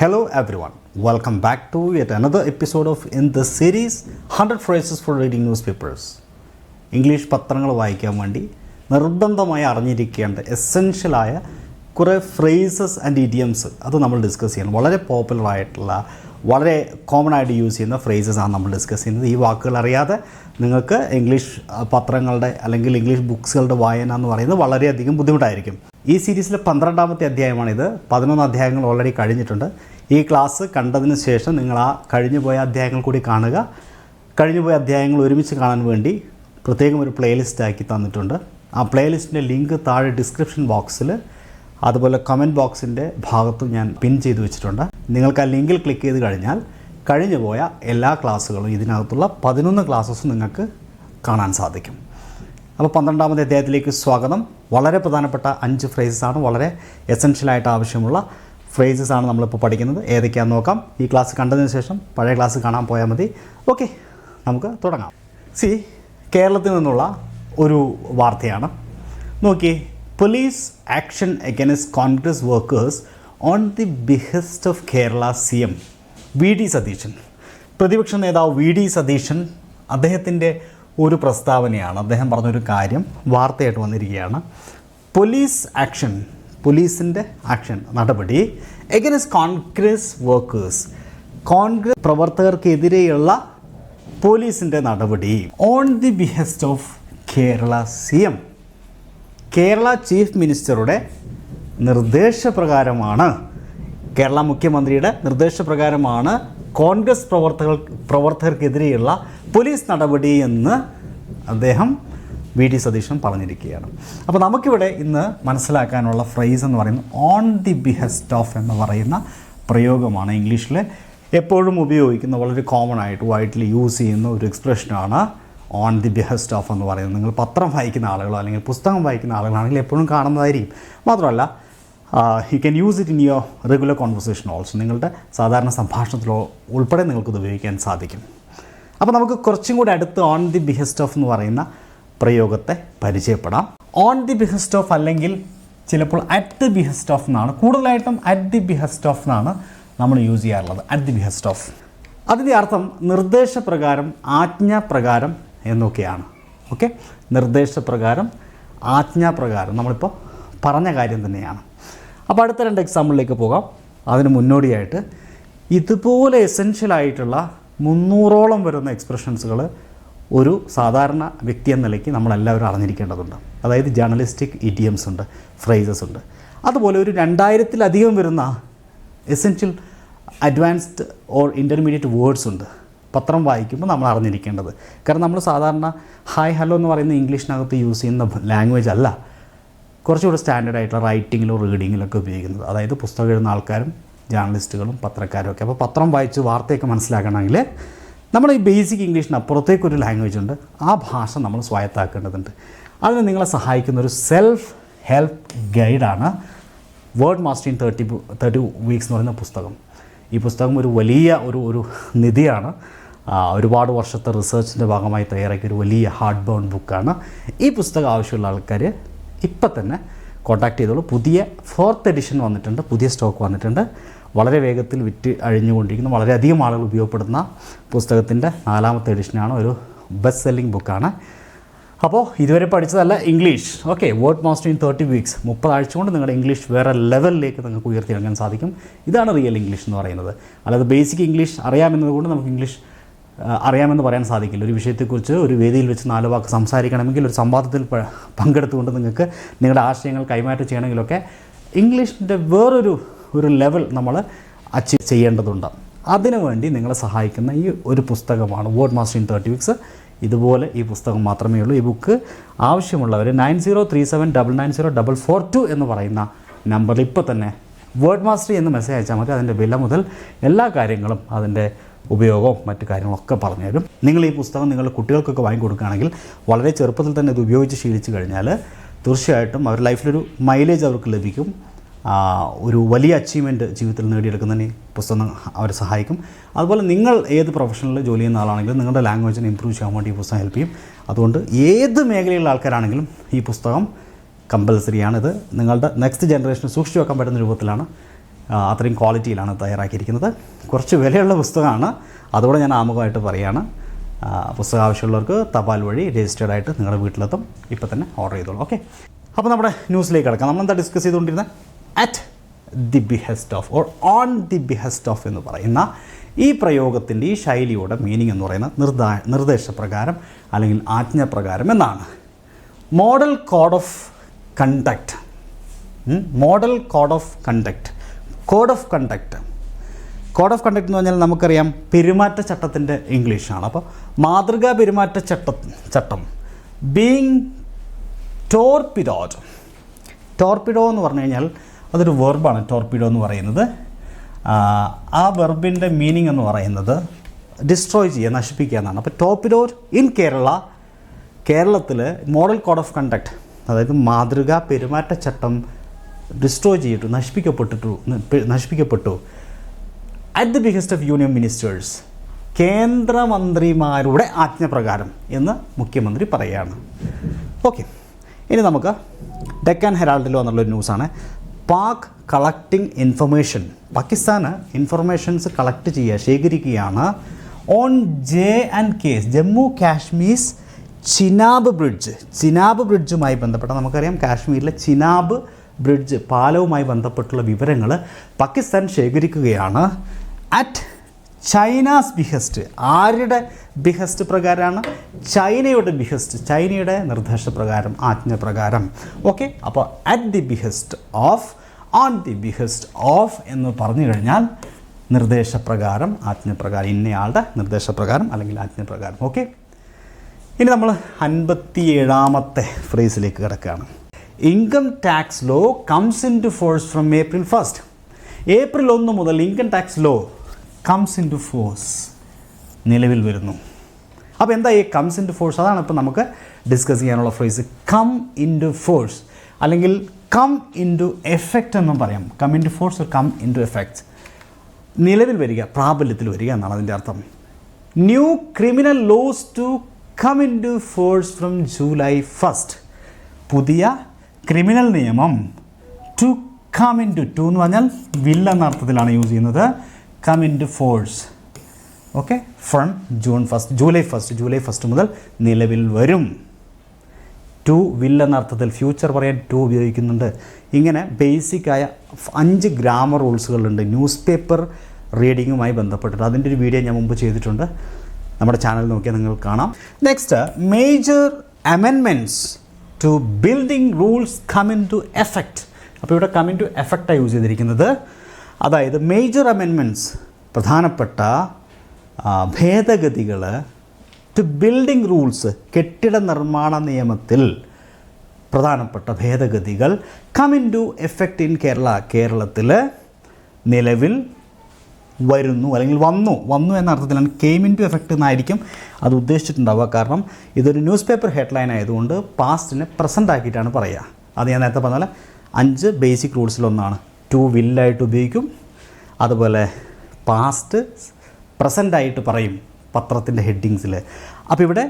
Hello everyone, welcome back to yet another episode of in the series 100 phrases for reading newspapers. English പത്രങ്ങൾ വായിക്കാൻ വേണ്ടി നിർബന്ധമായി അറിഞ്ഞിരിക്കേണ്ട എസെൻഷ്യലായ കുറേ ഫ്രേസസ് ആൻഡ് ഇഡിയംസ് അത് നമ്മൾ ഡിസ്കസ് ചെയ്യണം. വളരെ പോപ്പുലർ ആയിട്ടുള്ള വളരെ കോമൺ ആയിട്ട് യൂസ് ചെയ്യുന്ന ഫ്രേസസ് ആണ് നമ്മൾ ഡിസ്കസ് ചെയ്യുന്നത്. ഈ വാക്കുകൾ അറിയാതെ നിങ്ങൾക്ക് ഇംഗ്ലീഷ് പത്രങ്ങളുടെ അല്ലെങ്കിൽ ഇംഗ്ലീഷ് ബുക്സുകളുടെ വായന എന്ന് പറയുന്നത് വളരെയധികം ബുദ്ധിമുട്ടായിരിക്കും. ഈ സീരീസിലെ 12ാമത്തെ അധ്യായമാണിത്. 11 അധ്യായങ്ങൾ ഓൾറെഡി കഴിഞ്ഞിട്ടുണ്ട്. ഈ ക്ലാസ് കണ്ടതിന് ശേഷം നിങ്ങൾ ആ കഴിഞ്ഞുപോയ അധ്യായങ്ങൾ കൂടി കാണുക. കഴിഞ്ഞുപോയ അധ്യായങ്ങൾ ഒരുമിച്ച് കാണാൻ വേണ്ടി പ്രത്യേകം ഒരു പ്ലേലിസ്റ്റ് ആക്കി തന്നിട്ടുണ്ട്. ആ പ്ലേലിസ്റ്റിൻ്റെ ലിങ്ക് താഴെ ഡിസ്ക്രിപ്ഷൻ ബോക്സിൽ അതുപോലെ കമൻറ്റ് ബോക്സിൻ്റെ ഭാഗത്തും ഞാൻ പിൻ ചെയ്ത് വെച്ചിട്ടുണ്ട്. നിങ്ങൾക്ക് ആ ലിങ്കിൽ ക്ലിക്ക് ചെയ്ത് കഴിഞ്ഞാൽ കഴിഞ്ഞുപോയ എല്ലാ ക്ലാസ്സുകളും ഇതിനകത്തുള്ള 11 ക്ലാസ്സസും നിങ്ങൾക്ക് കാണാൻ സാധിക്കും. അപ്പോൾ 12ാമത്തെ അധ്യായത്തിലേക്ക് സ്വാഗതം. വളരെ പ്രധാനപ്പെട്ട 5 ഫ്രേസസാണ്, വളരെ എസെൻഷ്യലായിട്ട് ആവശ്യമുള്ള ഫ്രേസസാണ് നമ്മളിപ്പോൾ പഠിക്കുന്നത്. ഏതൊക്കെയാണെന്ന് നോക്കാം. ഈ ക്ലാസ് കണ്ടതിന് ശേഷം പഴയ ക്ലാസ് കാണാൻ പോയാൽ മതി. ഓക്കെ, നമുക്ക് തുടങ്ങാം. കേരളത്തിൽ നിന്നുള്ള ഒരു വാർത്തയാണ്. നോക്കിയേ, police action against Congress workers on the behest of Kerala CM V D Satheesan. പ്രതിപക്ഷ നേതാവ് വി ഡി സതീശൻ അദ്ദേഹത്തിൻ്റെ ഒരു പ്രസ്താവനയാണ്, അദ്ദേഹം പറഞ്ഞൊരു കാര്യം വാർത്തയായിട്ട് വന്നിരിക്കുകയാണ്. പോലീസ് ആക്ഷൻ, പോലീസിൻ്റെ ആക്ഷൻ നടപടി എഗൈൻസ്റ്റ് കോൺഗ്രസ് വർക്കേഴ്സ്, കോൺഗ്രസ് പ്രവർത്തകർക്കെതിരെയുള്ള പോലീസിൻ്റെ നടപടി on the behest of Kerala CM, Kerala chief മിനിസ്റ്ററുടെ നിർദ്ദേശപ്രകാരമാണ്, കേരള മുഖ്യമന്ത്രിയുടെ നിർദ്ദേശപ്രകാരമാണ് കോൺഗ്രസ് പ്രവർത്തകർക്കെതിരെയുള്ള പോലീസ് നടപടി എന്ന് അദ്ദേഹം വി ഡി സതീശൻ പറഞ്ഞിരിക്കുകയാണ്. അപ്പോൾ നമുക്കിവിടെ ഇന്ന് മനസ്സിലാക്കാനുള്ള ഫ്രേസ് എന്ന് പറയുന്നത് ഓൺ ദി ബിഹെസ്റ്റ് ഓഫ് എന്ന് പറയുന്ന പ്രയോഗമാണ്. ഇംഗ്ലീഷിൽ എപ്പോഴും ഉപയോഗിക്കുന്ന വളരെ കോമൺ ആയിട്ട് വൈഡ്ലി യൂസ് ചെയ്യുന്ന ഒരു എക്സ്പ്രഷനാണ് ഓൺ ദി ബിഹെസ്റ്റ് ഓഫ് എന്ന് പറയുന്നത്. നിങ്ങൾ പത്രം വായിക്കുന്ന ആളുകളോ അല്ലെങ്കിൽ പുസ്തകം വായിക്കുന്ന ആളുകളാണെങ്കിൽ എപ്പോഴും കാണുന്നതായിരിക്കും. മാത്രമല്ല you can use it in your regular conversation also. നിങ്ങളുടെ സാധാരണ സംഭാഷണത്തിലോ ഉൾപ്പെടെ നിങ്ങൾക്കിത് ഉപയോഗിക്കാൻ സാധിക്കും. അപ്പോൾ നമുക്ക് കുറച്ചും കൂടി അടുത്ത് ഓൺ ദി ബിഹെസ്റ്റ് ഓഫ് എന്ന് പറയുന്ന പ്രയോഗത്തെ പരിചയപ്പെടാം. ഓൺ ദി ബിഹെസ്റ്റ് ഓഫ് അല്ലെങ്കിൽ ചിലപ്പോൾ അറ്റ് ദി ബിഹെസ്റ്റ് ഓഫ് എന്നാണ്, കൂടുതലായിട്ടും അറ്റ് ദി ബിഹെസ്റ്റ് ഓഫ് എന്നാണ് നമ്മൾ യൂസ് ചെയ്യാറുള്ളത്. അറ്റ് ദി ബിഹെസ്റ്റ് ഓഫ് അതിൻ്റെ അർത്ഥം നിർദ്ദേശപ്രകാരം, ആജ്ഞാപ്രകാരം എന്നൊക്കെയാണ്. ഓക്കെ, നിർദ്ദേശപ്രകാരം, ആജ്ഞാപ്രകാരം നമ്മളിപ്പോൾ പറഞ്ഞ കാര്യം തന്നെയാണ്. അപ്പോൾ അടുത്ത 2 എക്സാമ്പിളിലേക്ക് പോകാം. അതിന് മുന്നോടിയായിട്ട് ഇതുപോലെ എസെൻഷ്യലായിട്ടുള്ള 300ഓളം വരുന്ന എക്സ്പ്രഷൻസുകൾ ഒരു സാധാരണ വ്യക്തി എന്ന നിലയ്ക്ക് നമ്മളെല്ലാവരും അറിഞ്ഞിരിക്കേണ്ടതുണ്ട്. അതായത് ജേർണലിസ്റ്റിക് ഇഡിയംസ് ഉണ്ട്, ഫ്രേസസ് ഉണ്ട്. അതുപോലെ ഒരു 2000-ലധികം വരുന്ന essential advanced or intermediate words ഉണ്ട് പത്രം വായിക്കുമ്പോൾ നമ്മൾ അറിഞ്ഞിരിക്കേണ്ടത്. കാരണം നമ്മൾ സാധാരണ ഹായ് ഹലോ എന്ന് പറയുന്ന ഇംഗ്ലീഷിനകത്ത് യൂസ് ചെയ്യുന്ന ലാംഗ്വേജ് അല്ല കുറച്ചുകൂടി സ്റ്റാൻഡേർഡ് ആയിട്ടുള്ള റൈറ്റിങ്ങിലോ റീഡിങ്ങിലൊക്കെ ഉപയോഗിക്കുന്നത്. അതായത് പുസ്തകം എഴുതുന്ന ആൾക്കാരും ജേർണലിസ്റ്റുകളും പത്രക്കാരും ഒക്കെ. അപ്പോൾ പത്രം വായിച്ച് വാർത്തയൊക്കെ മനസ്സിലാക്കണമെങ്കിൽ നമ്മൾ ഈ ബേസിക് ഇംഗ്ലീഷിന് അപ്പുറത്തേക്കൊരു ലാംഗ്വേജ് ഉണ്ട്, ആ ഭാഷ നമ്മൾ സ്വായത്താക്കേണ്ടതുണ്ട്. അതിന് നിങ്ങളെ സഹായിക്കുന്ന ഒരു സെൽഫ് ഹെൽപ്പ് ഗൈഡാണ് വേർഡ് മാസ്റ്റർ ഇൻ 30 വീക്സ് എന്ന് പറയുന്ന പുസ്തകം. ഈ പുസ്തകം ഒരു വലിയ ഒരു നിധിയാണ്. ഒരുപാട് വർഷത്തെ റിസർച്ചിൻ്റെ ഭാഗമായി തയ്യാറാക്കിയ ഒരു വലിയ ഹാർഡ് ബൗണ്ട് ബുക്കാണ്. ഈ പുസ്തകം ആവശ്യമുള്ള ആൾക്കാർ ഇപ്പം തന്നെ കോൺടാക്ട് ചെയ്തോളൂ. പുതിയ 4th എഡിഷൻ വന്നിട്ടുണ്ട്, പുതിയ സ്റ്റോക്ക് വന്നിട്ടുണ്ട്. വളരെ വേഗത്തിൽ വിറ്റ് അഴിഞ്ഞുകൊണ്ടിരിക്കുന്ന, വളരെയധികം ആളുകൾ ഉപയോഗപ്പെടുന്ന പുസ്തകത്തിൻ്റെ 4ാമത്തെ എഡിഷനാണ്. ഒരു ബെസ്റ്റ് സെല്ലിംഗ് ബുക്കാണ്. അപ്പോൾ ഇതുവരെ പഠിച്ചതല്ല English. Okay, word master in 30 weeks, 30 ആഴ്ച കൊണ്ട് നിങ്ങളുടെ ഇംഗ്ലീഷ് വേറെ ലെവലിലേക്ക് നിങ്ങൾക്ക് ഉയർത്തിയെടുക്കാൻ സാധിക്കും. ഇതാണ് റിയൽ ഇംഗ്ലീഷ് എന്ന് പറയുന്നത്. അല്ലാതെ ബേസിക് ഇംഗ്ലീഷ് അറിയാമെന്നതുകൊണ്ട് നമുക്ക് ഇംഗ്ലീഷ് അറിയാമെന്ന് പറയാൻ സാധിക്കില്ല. ഒരു വിഷയത്തെക്കുറിച്ച് ഒരു വേദിയിൽ വെച്ച് 4 വാക്ക് സംസാരിക്കണമെങ്കിൽ, ഒരു സംവാദത്തിൽ പങ്കെടുത്തുകൊണ്ട് നിങ്ങൾക്ക് നിങ്ങളുടെ ആശയങ്ങൾ കൈമാറ്റം ചെയ്യണമെങ്കിലൊക്കെ ഇംഗ്ലീഷിൻ്റെ വേറൊരു ലെവൽ നമ്മൾ അച്ചീവ് ചെയ്യേണ്ടതുണ്ട്. അതിനുവേണ്ടി നിങ്ങളെ സഹായിക്കുന്ന ഈ ഒരു പുസ്തകമാണ് വേർഡ് മാസ്റ്റർ ഇൻ 30 വീക്സ്. ഇതുപോലെ ഈ പുസ്തകം മാത്രമേ ഉള്ളൂ. ഈ ബുക്ക് ആവശ്യമുള്ളവർ 9037990442 എന്ന് പറയുന്ന നമ്പറിൽ ഇപ്പോൾ തന്നെ വേർഡ് മാസ്റ്ററി എന്ന് മെസ്സേജ് അയച്ചാൽ മതി. അതിൻ്റെ വില മുതൽ എല്ലാ കാര്യങ്ങളും, അതിൻ്റെ ഉപയോഗവും മറ്റു കാര്യങ്ങളൊക്കെ പറഞ്ഞുതരും. നിങ്ങൾ ഈ പുസ്തകം നിങ്ങളുടെ കുട്ടികൾക്കൊക്കെ വാങ്ങിക്കൊടുക്കുകയാണെങ്കിൽ, വളരെ ചെറുപ്പത്തിൽ തന്നെ ഇത് ഉപയോഗിച്ച് ശീലിച്ചു കഴിഞ്ഞാൽ തീർച്ചയായിട്ടും അവരുടെ ലൈഫിലൊരു മൈലേജ് അവർക്ക് ലഭിക്കും. ഒരു വലിയ അച്ചീവ്മെൻറ്റ് ജീവിതത്തിൽ നേടിയെടുക്കുന്നതിന് പുസ്തകം അവരെ സഹായിക്കും. അതുപോലെ നിങ്ങൾ ഏത് പ്രൊഫഷനിൽ ജോലി ചെയ്യുന്ന ആളാണെങ്കിലും നിങ്ങളുടെ ലാംഗ്വേജിനെ ഇമ്പ്രൂവ് ചെയ്യാൻ വേണ്ടി ഈ പുസ്തകം ഹെൽപ്പ് ചെയ്യും. അതുകൊണ്ട് ഏത് മേഖലയിലുള്ള ആൾക്കാരാണെങ്കിലും ഈ പുസ്തകം കമ്പൽസറിയാണ്. ഇത് നിങ്ങളുടെ നെക്സ്റ്റ് ജനറേഷന് സൂക്ഷിച്ചു വെക്കാൻ പറ്റുന്ന രൂപത്തിലാണ് അത്രയും ക്വാളിറ്റിയിലാണ് തയ്യാറാക്കിയിരിക്കുന്നത്. കുറച്ച് വിലയുള്ള പുസ്തകമാണ്, അതുകൂടെ ഞാൻ ആമുഖമായിട്ട് പറയുകയാണ്. പുസ്തകം ആവശ്യമുള്ളവർക്ക് തപാൽ വഴി രജിസ്റ്റേർഡ് ആയിട്ട് നിങ്ങളുടെ വീട്ടിലെത്തും. ഇപ്പോൾ തന്നെ ഓർഡർ ചെയ്തോളൂ. ഓക്കെ, അപ്പോൾ നമ്മുടെ ന്യൂസിലേക്ക് കിടക്കാം. നമ്മളെന്താ ഡിസ്കസ് ചെയ്തുകൊണ്ടിരുന്നത്? At the behest of or on the behest of എന്ന് പറയുന്ന ഈ പ്രയോഗത്തിൻ്റെ ഈ ശൈലിയുടെ മീനിങ് എന്ന് പറയുന്നത് നിർദ്ദേശപ്രകാരം അല്ലെങ്കിൽ ആജ്ഞപ്രകാരം എന്നാണ്. Model code of conduct, model code of conduct, code of conduct. Code of conduct എന്ന് പറഞ്ഞാൽ നമുക്കറിയാം പെരുമാറ്റച്ചട്ടത്തിൻ്റെ ഇംഗ്ലീഷാണ്. അപ്പോൾ മാതൃകാ പെരുമാറ്റച്ചട്ടം ബീങ് ടോർപിഡോഡ്. ടോർപിഡോ എന്ന് പറഞ്ഞു കഴിഞ്ഞാൽ അതൊരു വെർബാണ്. ടോർപിഡോ എന്ന് പറയുന്നത് ആ വെർബിൻ്റെ മീനിങ് എന്ന് പറയുന്നത് ഡിസ്ട്രോയ് ചെയ്യുക, നശിപ്പിക്കുക എന്നാണ്. അപ്പോൾ ടോർപിഡോ ഇൻ കേരളത്തിൽ മോഡൽ കോഡ് ഓഫ് കണ്ടക്റ്റ്, അതായത് മാതൃകാ പെരുമാറ്റച്ചട്ടം ഡിസ്ട്രോയ് ചെയ്തിട്ടു, നശിപ്പിക്കപ്പെട്ടു at the behest of union ministers, കേന്ദ്രമന്ത്രിമാരുടെ ആജ്ഞപ്രകാരം എന്ന് മുഖ്യമന്ത്രി പറയുകയാണ്. ഓക്കെ, ഇനി നമുക്ക് ഡെക്കാൻ ഹെറാൾഡിൽ വന്നുള്ളൊരു ന്യൂസാണ്. പാക് കളക്ടിങ് ഇൻഫർമേഷൻ, പാകിസ്ഥാന് ഇൻഫർമേഷൻസ് കളക്ട് ചെയ്യുക, ശേഖരിക്കുകയാണ് ഓൺ J&K, ജമ്മു കാശ്മീർ ചിനാബ് ബ്രിഡ്ജുമായി ബന്ധപ്പെട്ട, നമുക്കറിയാം കാശ്മീരിലെ ചിനാബ് ബ്രിഡ്ജ് പാലവുമായി ബന്ധപ്പെട്ടുള്ള വിവരങ്ങൾ പാകിസ്ഥാൻ ശേഖരിക്കുകയാണ്. അറ്റ് ചൈനാസ് ബിഹെസ്റ്റ്, ആരുടെ ബിഹെസ്റ്റ് പ്രകാരമാണ്? ചൈനയുടെ ബിഹെസ്റ്റ്, ചൈനയുടെ നിർദ്ദേശപ്രകാരം, ആജ്ഞപ്രകാരം. ഓക്കെ, അപ്പോൾ at the behest of, on the behest of എന്ന് പറഞ്ഞു കഴിഞ്ഞാൽ നിർദ്ദേശപ്രകാരം, ആജ്ഞപ്രകാരം, ഇന്നയാളുടെ നിർദ്ദേശപ്രകാരം അല്ലെങ്കിൽ ആജ്ഞപ്രകാരം. ഓക്കെ, ഇനി നമ്മൾ 57ാമത്തെ ഫ്രേസിലേക്ക് കിടക്കുകയാണ്. Income tax law comes into force from April 1. ഏപ്രിൽ 1 മുതൽ income tax law comes into force, നിലവിൽ വരുന്നു. അപ്പോൾ എന്താ ഈ കംസ് ഇൻ ടു ഫോഴ്സ്? അതാണ് ഇപ്പോൾ നമുക്ക് ഡിസ്കസ് ചെയ്യാനുള്ള phrase. Come into force അല്ലെങ്കിൽ കം ഇൻ ടു എഫക്റ്റ് എന്നും പറയാം. Come into force or come into effect, നിലവിൽ വരിക, പ്രാബല്യത്തിൽ വരിക എന്നാണ് അതിൻ്റെ അർത്ഥം. New criminal laws to come into force from July 1. പുതിയ ക്രിമിനൽ നിയമം ടു കം ഇൻ ടു എന്ന് പറഞ്ഞാൽ വിൽ എന്ന അർത്ഥത്തിലാണ് യൂസ് ചെയ്യുന്നത്. Come into force, okay, from July 1 മുതൽ നിലവിൽ വരും. ടു വിൽ എന്ന അർത്ഥത്തിൽ ഫ്യൂച്ചർ പറയാൻ ടു ഉപയോഗിക്കുന്നുണ്ട്. ഇങ്ങനെ ബേസിക്കായ 5 ഗ്രാമർ റൂൾസുകളുണ്ട് ന്യൂസ് പേപ്പർ റീഡിങ്ങുമായി ബന്ധപ്പെട്ടിട്ട്. അതിൻ്റെ ഒരു വീഡിയോ ഞാൻ മുമ്പ് ചെയ്തിട്ടുണ്ട്, നമ്മുടെ ചാനൽ നോക്കിയാൽ നിങ്ങൾക്ക് കാണാം. Next, major amendments to building rules come into effect. അപ്പോൾ ഇവിടെ കം ഇൻ ടു എഫക്റ്റാണ് യൂസ് ചെയ്തിരിക്കുന്നത്. അതായത് മേജർ അമെൻമെൻറ്റ്സ്, പ്രധാനപ്പെട്ട ഭേദഗതികൾ, ടു ബിൽഡിംഗ് റൂൾസ്, കെട്ടിട നിർമ്മാണ നിയമത്തിൽ പ്രധാനപ്പെട്ട ഭേദഗതികൾ come into effect in കേരളത്തിൽ നിലവിൽ വരുന്നു അല്ലെങ്കിൽ വന്നു എന്ന അർത്ഥത്തിലാണ്. കെയിം ഇൻ ടു എഫക്റ്റ് എന്നായിരിക്കും അത് ഉദ്ദേശിച്ചിട്ടുണ്ടാവുക. കാരണം ഇതൊരു ന്യൂസ് പേപ്പർ ഹെഡ്ലൈൻ ആയതുകൊണ്ട് പാസ്റ്റിനെ പ്രസൻ്റ് ആക്കിയിട്ടാണ് പറയുക. അത് ഞാൻ നേരത്തെ പറഞ്ഞ പോലെ 5 ബേസിക് റൂൾസിലൊന്നാണ്. ടു വില്ലായിട്ട് ഉപയോഗിക്കും, അതുപോലെ പാസ്റ്റ് പ്രസൻ്റ് ആയിട്ട് പറയും പത്രത്തിൻ്റെ ഹെഡിങ്സിൽ. അപ്പോൾ ഇവിടെ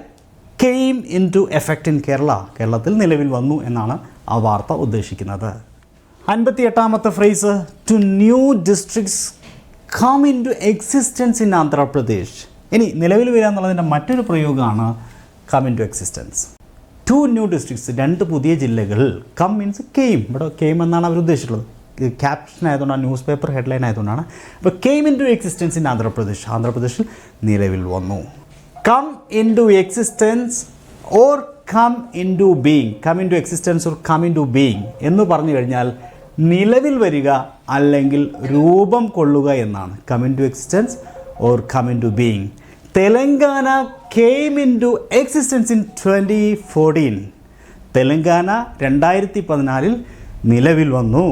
came into effect in കേരളത്തിൽ നിലവിൽ വന്നു എന്നാണ് ആ വാർത്ത ഉദ്ദേശിക്കുന്നത്. 58ാമത്തെ phrase, two new districts come into existence in Andhra Pradesh. ഇനി നിലവിൽ വരിക എന്നുള്ളതിൻ്റെ മറ്റൊരു പ്രയോഗമാണ് come into existence. 2 new districts, 2 പുതിയ ജില്ലകൾ. കം മീൻസ് കെയിം, ഇവിടെ കെയിം എന്നാണ് അവർ ഉദ്ദേശിച്ചിട്ടുള്ളത്. ക്യാപ്ഷൻ ആയതുകൊണ്ടാണ്, ന്യൂസ് പേപ്പർ ഹെഡ്ലൈൻ ആയതുകൊണ്ടാണ്. അപ്പോൾ came into existence in ആന്ധ്രാപ്രദേശിൽ നിലവിൽ വന്നു. Come into existence or come into being, come into existence or come into being എന്ന് പറഞ്ഞു കഴിഞ്ഞാൽ നിലവിൽ വരിക അല്ലെങ്കിൽ രൂപം കൊള്ളുക എന്നാണ്. Come into existence or come into being. Telangana came into existence in 2014. Telangana 2014 നിലവിൽ വന്നു.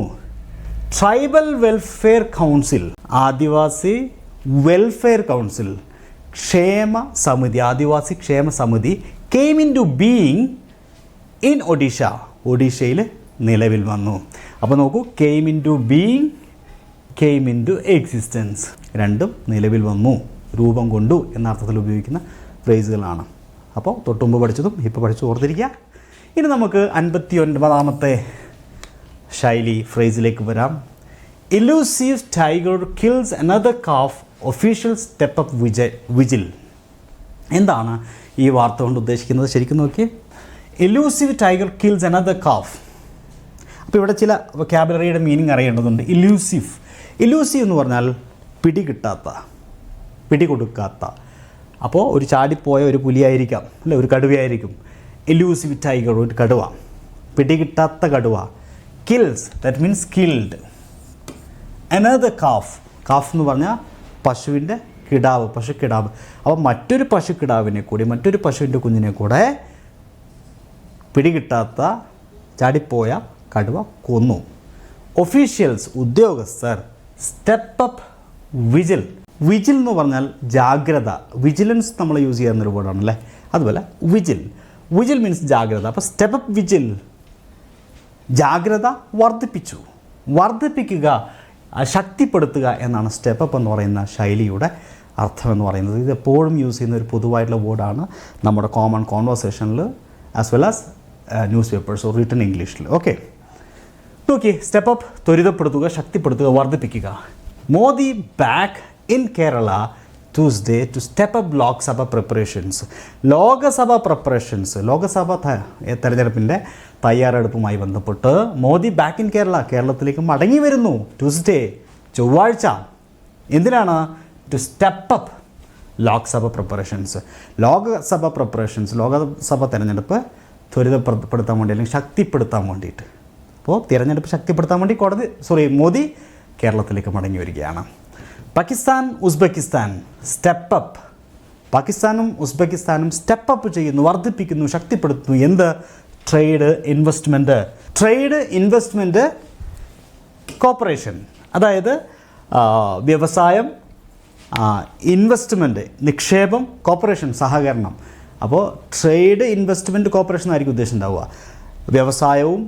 Tribal welfare council, Adivasi welfare council, Adivasi ക്ഷേമ സമിതി came into being in ഒഡീഷയിൽ നിലവിൽ വന്നു. അപ്പോൾ നോക്കൂ, came into being, came into existence, രണ്ടും നിലവിൽ വന്നു, രൂപം കൊണ്ടു എന്ന അർത്ഥത്തിൽ ഉപയോഗിക്കുന്ന ഫ്രേസുകളാണ്. അപ്പോൾ തൊട്ടുമുമ്പ് പഠിച്ചതും ഇപ്പോൾ പഠിച്ചു ഓർത്തിരിക്കുക. ഇനി നമുക്ക് 59ാമത്തെ ശൈലി ഫ്രേസിലേക്ക് വരാം. elusive tiger kills another calf, officials step up vigil. എന്താണ് ഈ വാർത്ത കൊണ്ട് ഉദ്ദേശിക്കുന്നത്? ശരിക്കും നോക്കി, elusive tiger kills another calf. അപ്പോൾ ഇവിടെ ചില വൊക്കാബുലറിയുടെ മീനിങ് അറിയേണ്ടതുണ്ട്. ഇല്യൂസീവ് എന്ന് പറഞ്ഞാൽ പിടികിട്ടാത്ത, പിടികൊടുക്കാത്ത. അപ്പോൾ ഒരു ചാടിപ്പോയ ഒരു പുലിയായിരിക്കാം, അല്ലെ, ഒരു കടുവയായിരിക്കും. എലൂസീവ് ടൈഗർ, ഒരു കടുവ, പിടികിട്ടാത്ത കടുവ. Kills, that means killed. Another calf, calf എന്ന് പറഞ്ഞാൽ പശുവിൻ്റെ കിടാവ്, പശുക്കിടാവ്. അപ്പോൾ മറ്റൊരു പശുക്കിടാവിനെ കൂടി, മറ്റൊരു പശുവിൻ്റെ കുഞ്ഞിനെ കൂടെ പിടികിട്ടാത്ത ചാടിപ്പോയ കടുവ കൊന്നു. ഒഫീഷ്യൽസ്, ഉദ്യോഗസ്ഥർ, സ്റ്റെപ്പ് അപ്പ് വിജിൽ. വിജിൽ എന്ന് പറഞ്ഞാൽ ജാഗ്രത, വിജിലൻസ് നമ്മൾ യൂസ് ചെയ്യുന്നൊരു വേർഡാണല്ലേ, അതുപോലെ വിജിൽ. വിജിൽ മീൻസ് ജാഗ്രത. അപ്പോൾ സ്റ്റെപ്പ് അപ്പ് വിജിൽ, ജാഗ്രത വർദ്ധിപ്പിച്ചു, വർദ്ധിപ്പിക്കുക, ശക്തിപ്പെടുത്തുക എന്നാണ് സ്റ്റെപ്പ് അപ്പ് എന്ന് പറയുന്ന ശൈലിയുടെ അർത്ഥം എന്ന് പറയുന്നത്. ഇത് എപ്പോഴും യൂസ് ചെയ്യുന്ന ഒരു പൊതുവായിട്ടുള്ള വേർഡാണ് നമ്മുടെ കോമൺ കോൺവെർസേഷനിൽ as well as newspapers or written ഇംഗ്ലീഷിൽ. ഓക്കെ, നോക്കി, സ്റ്റെപ്പ് അപ്പ്, ത്വരിതപ്പെടുത്തുക, ശക്തിപ്പെടുത്തുക, വർദ്ധിപ്പിക്കുക. Modi back in Kerala Tuesday to step up Lok Sabha preparations. Lok Sabha preparations, Lok Sabha തെരഞ്ഞെടുപ്പിൻ്റെ തയ്യാറെടുപ്പുമായി ബന്ധപ്പെട്ട് മോദി ബാക്ക് ഇൻ കേരള, കേരളത്തിലേക്ക് മടങ്ങി വരുന്നു. ട്യൂസ്ഡേ, ചൊവ്വാഴ്ച. എന്തിനാണ്? To step up Lok Sabha preparations. Lok Sabha preparations, Lok Sabha തെരഞ്ഞെടുപ്പ് ത്വരിതപ്പെടുത്താൻ വേണ്ടി, അല്ലെങ്കിൽ ശക്തിപ്പെടുത്താൻ വേണ്ടിയിട്ട്. അപ്പോൾ തിരഞ്ഞെടുപ്പ് ശക്തിപ്പെടുത്താൻ വേണ്ടി മോദി കേരളത്തിലേക്ക് മടങ്ങി വരികയാണ്. Pakistan, Uzbekistan step up. പാകിസ്ഥാനും ഉസ്ബെക്കിസ്ഥാനും സ്റ്റെപ്പ് അപ്പ് ചെയ്യുന്നു, വർദ്ധിപ്പിക്കുന്നു, ശക്തിപ്പെടുത്തുന്നു. എന്ത്? Trade investment corporation. അതായത് വ്യവസായം, ഇൻവെസ്റ്റ്മെൻറ്റ്, നിക്ഷേപം, കോർപ്പറേഷൻ, സഹകരണം. അപ്പോൾ ട്രേഡ് ഇൻവെസ്റ്റ്മെൻറ്റ് കോർപ്പറേഷൻ ആയിരിക്കും ഉദ്ദേശം ഉണ്ടാവുക. വ്യവസായവും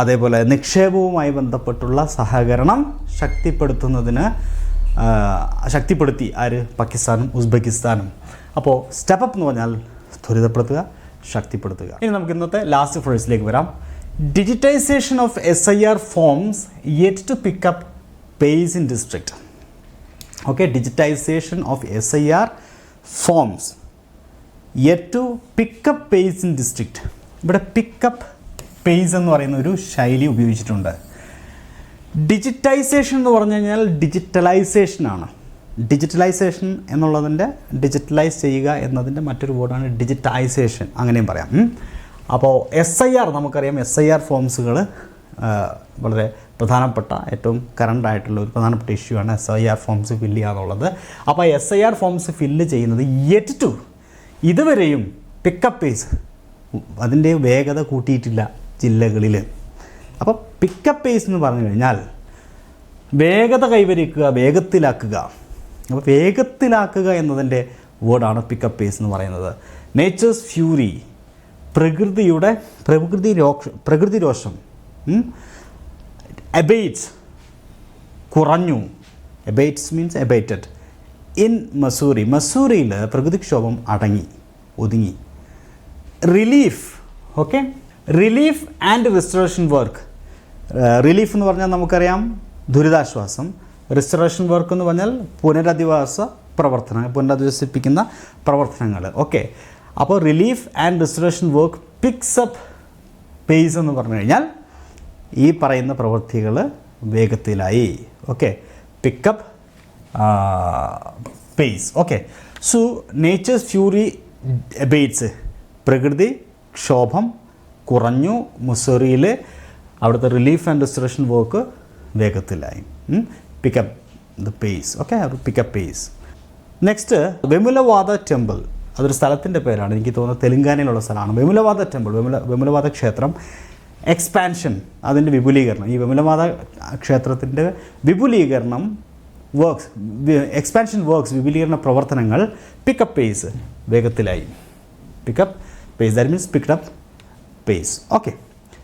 അതേപോലെ നിക്ഷേപവുമായി ബന്ധപ്പെട്ടുള്ള സഹകരണം ശക്തിപ്പെടുത്തി ആര്? പാകിസ്ഥാനും ഉസ്ബെക്കിസ്ഥാനും. അപ്പോൾ സ്റ്റെപ്പ് അപ്പ് എന്ന് പറഞ്ഞാൽ ത്വരിതപ്പെടുത്തുക, ശക്തിപ്പെടുത്തുക. ഇനി നമുക്ക് ഇന്നത്തെ ലാസ്റ്റ് ഫ്രേസിലേക്ക് വരാം. Digitisation of SIR forms yet to pick up pace in district. Okay, digitisation of SIR forms yet to pick up pace in district. ഇവിടെ പിക്കപ്പ് പേസ് എന്ന് പറയുന്ന ഒരു ശൈലി ഉപയോഗിച്ചിട്ടുണ്ട്. ഡിജിറ്റൈസേഷൻ എന്ന് പറഞ്ഞു കഴിഞ്ഞാൽ ഡിജിറ്റലൈസേഷനാണ്. ഡിജിറ്റലൈസേഷൻ എന്നുള്ളതിൻ്റെ, ഡിജിറ്റലൈസ് ചെയ്യുക എന്നതിൻ്റെ മറ്റൊരു വേർഡാണ് ഡിജിറ്റൈസേഷൻ, അങ്ങനെയും പറയാം. അപ്പോൾ SIR നമുക്കറിയാം, SIR ഫോംസുകൾ വളരെ പ്രധാനപ്പെട്ട, ഏറ്റവും കറണ്ടായിട്ടുള്ള ഒരു പ്രധാനപ്പെട്ട ഇഷ്യൂ ആണ് SIR ഫോംസ് ഫില്ല് ചെയ്യുക എന്നുള്ളത്. അപ്പോൾ SIR ഫോംസ് ഫില്ല് ചെയ്യുന്നത് യെറ്റ് ടു, ഇതുവരെയും പിക്കപ്പ് പേസ്, അതിൻ്റെ വേഗത കൂട്ടിയിട്ടില്ല ജില്ലകളിൽ. അപ്പോൾ പിക്കപ്പ് പേസ് എന്ന് പറഞ്ഞു കഴിഞ്ഞാൽ വേഗത കൈവരിക്കുക, വേഗത്തിലാക്കുക. അപ്പോൾ വേഗത്തിലാക്കുക എന്നതിൻ്റെ വേർഡാണ് പിക്കപ്പ് പേസ് എന്ന് പറയുന്നത്. നേച്ചേഴ്സ് ഫ്യൂരി, പ്രകൃതി രോഷം. എബേറ്റ്സ്, കുറഞ്ഞു. എബേറ്റ്സ് മീൻസ് എബേറ്റഡ്. ഇൻ മസൂറി, മസൂറിയിൽ പ്രകൃതിക്ഷോഭം ഒതുങ്ങി. Relief, okay, relief and restoration work. Relief എന്ന് പറഞ്ഞാൽ നമുക്കറിയാം ദുരിതാശ്വാസം. റിസ്റ്റോറേഷൻ വർക്ക് എന്ന് പറഞ്ഞാൽ പുനരധിവസിപ്പിക്കുന്ന പ്രവർത്തനങ്ങൾ. ഓക്കെ, അപ്പോൾ relief and restoration work picks up pace എന്ന് പറഞ്ഞു കഴിഞ്ഞാൽ ഈ പറയുന്ന പ്രവൃത്തികൾ വേഗത്തിലായി. Okay, pick up pace. Okay, so nature's fury abates, പ്രകൃതി ക്ഷോഭം കുറഞ്ഞു. മുസോറിയിൽ അവിടുത്തെ റിലീഫ് ആൻഡ് റിസ്റ്റോറേഷൻ വർക്ക് വേഗത്തിലായി. Pick up the pace. Okay, pick up pace. Next, Vemulawada temple. അതൊരു സ്ഥലത്തിൻ്റെ പേരാണ്, എനിക്ക് തോന്നുന്നത് തെലുങ്കാനയിലുള്ള സ്ഥലമാണ്. വെമുലവാദ ടെമ്പിൾ, വെമുലവാദ ക്ഷേത്രം. എക്സ്പാൻഷൻ, അതിൻ്റെ വിപുലീകരണം. ഈ വെമുലവാദ ക്ഷേത്രത്തിൻ്റെ വിപുലീകരണം, എക്സ്പാൻഷൻ വർക്ക്സ്, വിപുലീകരണ പ്രവർത്തനങ്ങൾ. പിക്കപ്പ് പേസ്, വേഗത്തിലായി. Pick up pace, that means picked up pace. Okay,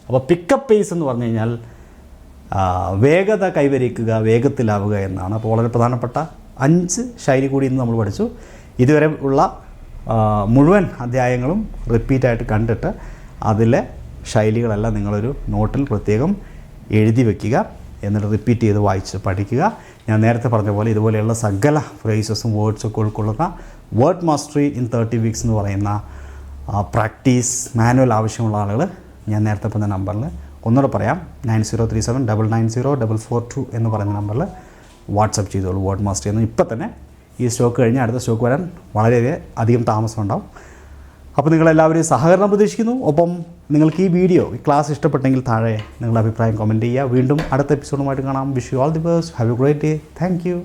അപ്പോൾ പിക്കപ്പ് പേസ് എന്ന് പറഞ്ഞു കഴിഞ്ഞാൽ വേഗത കൈവരിക്കുക, വേഗത്തിലാവുക എന്നാണ്. അപ്പോൾ വളരെ പ്രധാനപ്പെട്ട 5 ശൈലി കൂടി ഇന്ന് നമ്മൾ പഠിച്ചു. ഇതുവരെ ഉള്ള മുഴുവൻ അധ്യായങ്ങളും റിപ്പീറ്റായിട്ട് കണ്ടിട്ട് അതിലെ ശൈലികളെല്ലാം നിങ്ങളൊരു നോട്ടിൽ പ്രത്യേകം എഴുതി വയ്ക്കുക. എന്നിട്ട് റിപ്പീറ്റ് ചെയ്ത് വായിച്ച് പഠിക്കുക. ഞാൻ നേരത്തെ പറഞ്ഞ പോലെ ഇതുപോലെയുള്ള സകല ഫ്രേസസും വേർഡ്സൊക്കെ ഉൾക്കൊള്ളുന്ന വേർഡ് മാസ്റ്ററി ഇൻ 30 വീക്സ് എന്ന് പറയുന്ന പ്രാക്ടീസ് മാനുവൽ ആവശ്യമുള്ള ആളുകൾ ഞാൻ നേരത്തെ പറഞ്ഞ നമ്പറിൽ ഒന്നുകൂടെ പറയാം, 9037990442 എന്ന് പറയുന്ന നമ്പറിൽ വാട്സപ്പ് ചെയ്തോളൂ. വേർഡ് മാസ്റ്ററി എന്ന് ഇപ്പം തന്നെ ഈ സ്റ്റോക്ക് കഴിഞ്ഞ് അടുത്ത സ്റ്റോക്ക് വരാൻ വളരെ അധികം താമസം ഉണ്ടാവും. അപ്പോൾ നിങ്ങളെല്ലാവരും സഹകരണം പ്രതീക്ഷിക്കുന്നു. ഒപ്പം നിങ്ങൾക്ക് ഈ ക്ലാസ് ഇഷ്ടപ്പെട്ടെങ്കിൽ താഴെ നിങ്ങളുടെ അഭിപ്രായം കമൻറ്റ് ചെയ്യുക. വീണ്ടും അടുത്ത എപ്പിസോഡുമായിട്ട് കാണാം. Wish you all the best. Have A great day. Thank you.